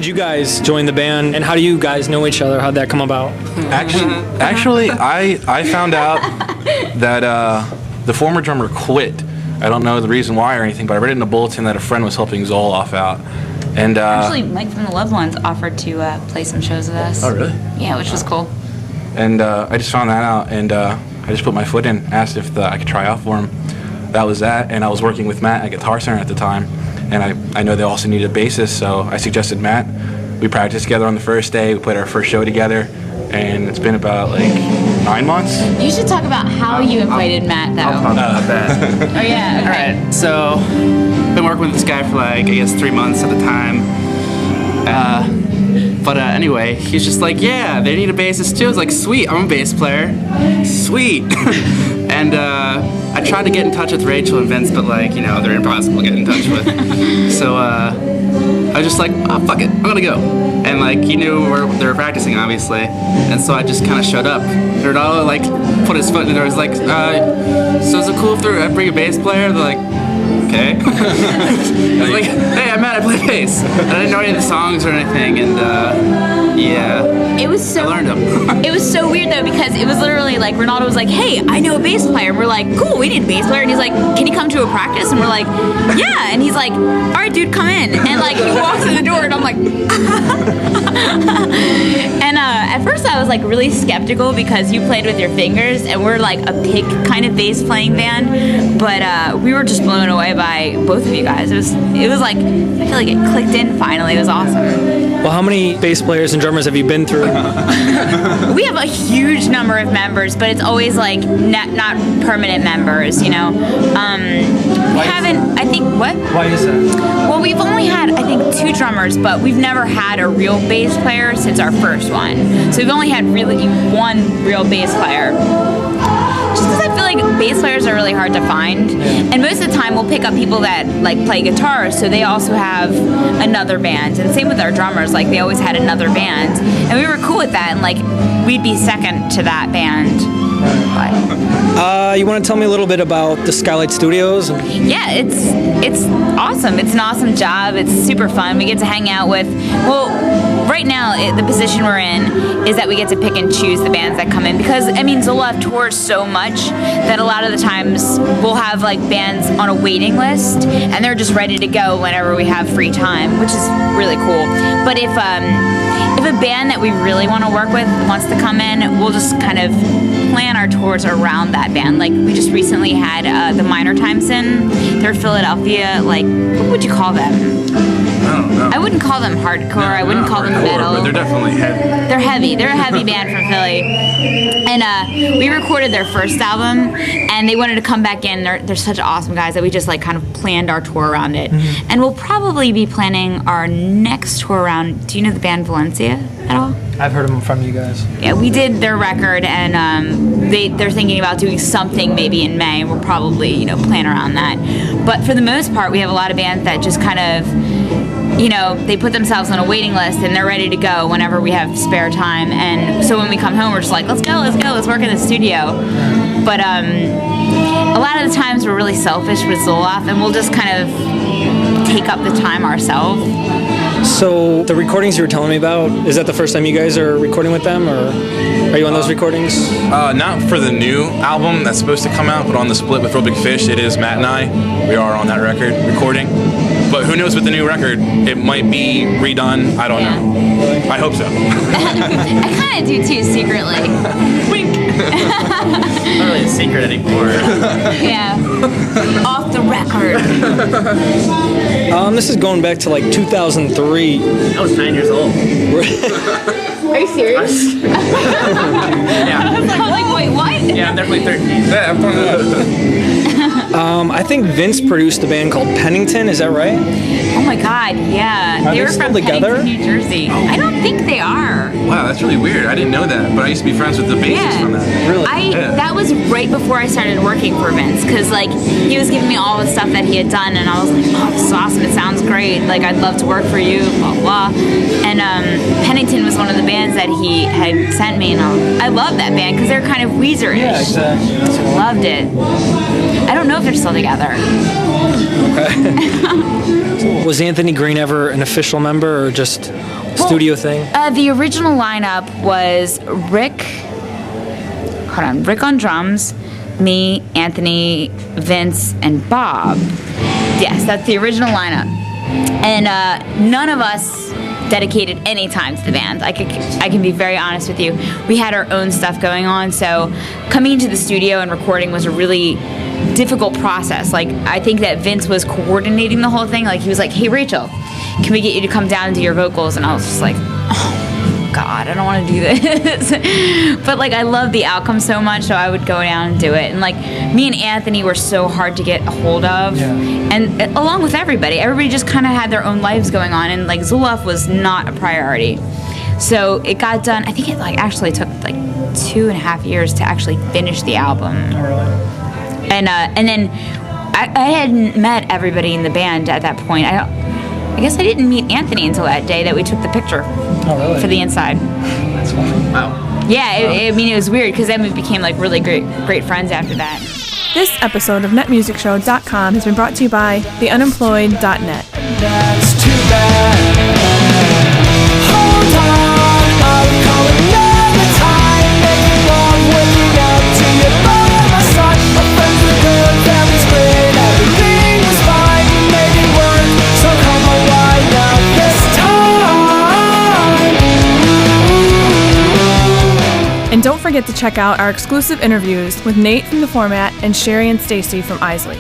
did you guys join the band, and how do you guys know each other? How'd that come about? Actually, I found out that the former drummer quit. I don't know the reason why or anything, but I read it in a bulletin that a friend was helping Zolof out. And actually, Mike from the Loved Ones offered to play some shows with us. Oh, really? Yeah, which was cool. And I just found that out, and I just put my foot in, asked if I could try out for him. That was that, and I was working with Matt at Guitar Center at the time, and I know they also needed a bassist, so I suggested Matt. We practiced together on the first day, we played our first show together, and it's been about like 9 months. You should talk about how you invited Matt, though. I'll talk about that. Oh, yeah, okay. Alright, so, been working with this guy for like, I guess 3 months at the time. But anyway, he's just like, yeah, they need a bassist too. I was like, sweet, I'm a bass player. Sweet. And I tried to get in touch with Rachel and Vince, but like, you know, they're impossible to get in touch with. So I was just like, oh, fuck it, I'm gonna go. And like, he knew where they were practicing, obviously. And so I just kind of showed up. Ronaldo like put his foot in the door. He was like, so is it cool if I bring a bass player? They're like, okay. I was like, hey, I'm Matt, I play bass. And I didn't know any of the songs or anything, and yeah. It was so I learned them. It was so weird though, because it was literally like Ronaldo was like, hey, I know a bass player. And we're like, cool, we need a bass player. And he's like, can you come to a practice? And we're like, yeah. And he's like, all right, dude, come in. And like he walks in the door and I'm like, and at first I was like really skeptical because you played with your fingers and we're like a pick kind of bass playing band, but we were just blown away by both of you guys. It was like, I feel like it clicked in finally. It was awesome. Well, how many bass players and drummers have you been through? We have a huge number of members, but it's always like not permanent members, you know. We haven't, I think, what? Why is that? Well, we've only had, I think, 2 drummers, but we've never had a real bass player since our first one. So we've only had really 1 real bass player. Just because I feel like bass players are really hard to find, and most of the time we'll pick up people that like play guitar, so they also have another band, and same with our drummers, like they always had another band, and we were cool with that, and like we'd be second to that band. You want to tell me a little bit about the Skylight Studios? Yeah, it's awesome. It's an awesome job. It's super fun. We get to hang out with, well, right now the position we're in is that we get to pick and choose the bands that come in, because I mean Zolof tours so much that a lot of the times we'll have like bands on a waiting list and they're just ready to go whenever we have free time, which is really cool. But if a band that we really want to work with wants to come in, we'll just kind of plan our tours around that band. Like we just recently had the Minor Times in. They're Philadelphia, like, what would you call them? I don't know. I wouldn't call them hardcore. I wouldn't call them metal. But they're definitely heavy. They're heavy. They're a heavy band from Philly. And we recorded their first album, and they wanted to come back in. They're such awesome guys that we just like kind of planned our tour around it. Mm-hmm. And we'll probably be planning our next tour around. Do you know the band Valencia at all? I've heard them from you guys. Yeah, we did their record, and they're thinking about doing something maybe in May, and we'll probably, you know, plan around that. But for the most part, we have a lot of bands that just kind of, you know, they put themselves on a waiting list and they're ready to go whenever we have spare time. And so when we come home, we're just like, let's go, let's work in the studio. But a lot of the times we're really selfish with Zolof, and we'll just kind of take up the time ourselves. So the recordings you were telling me about, is that the first time you guys are recording with them, or are you on those recordings? Not for the new album that's supposed to come out, but on the split with Real Big Fish, it is Matt and I. We are on that record recording. But who knows with the new record? It might be redone. I don't know. I hope so. I kind of do too, secretly. Wink. Not really a secret anymore. Yeah. Off the record. This is going back to like 2003. I was 9 years old. Are you serious? Yeah. I was like, wait, what? Yeah, I'm definitely 13. Yeah, I'm talking about I think Vince produced a band called Pennington, is that right? Oh my God, yeah. Are They were they from still together? Pennington, New Jersey. I don't think they are. Wow, that's really weird. I didn't know that, but I used to be friends with the bassist from that. Really? That was right before I started working for Vince, because like he was giving me all the stuff that he had done, and I was like, oh, this is awesome. It sounds great. Like, I'd love to work for you, blah blah. And Pennington was one of the bands that he had sent me, and I love that band because they're kind of Weezer-ish. Yeah, exactly. Loved it. I don't know if they're still together. Okay. Cool. Was Anthony Green ever an official member or just studio thing? The original lineup was Rick on drums, me, Anthony, Vince, and Bob. Yes, that's the original lineup. And none of us dedicated any time to the band. I can be very honest with you. We had our own stuff going on, so coming into the studio and recording was a really difficult process. Like, I think that Vince was coordinating the whole thing. Like, he was like, "Hey, Rachel, can we get you to come down and do your vocals?" And I was just like, "Oh, God, I don't want to do this." But, like, I love the outcome so much, so I would go down and do it. And, like, me and Anthony were so hard to get a hold of. Yeah. And along with everybody just kind of had their own lives going on. And, like, Zolof was not a priority. So it got done. I think it, like, actually took, like, 2.5 years to actually finish the album. Oh, really? And then I hadn't met everybody in the band at that point. I guess I didn't meet Anthony until that day that we took the picture for the inside. That's funny. Wow. Yeah, I mean, it was weird because then we became like really great friends after that. This episode of NetMusicShow.com has been brought to you by TheUnemployed.net. That's too bad. Hold on, I'll call another time. Making love, waking up to you by my side. My friends were good, family's great, everything was fine. We made it work, so come on, why not this time? And don't forget to check out our exclusive interviews with Nate from The Format and Sherry and Stacy from Isley.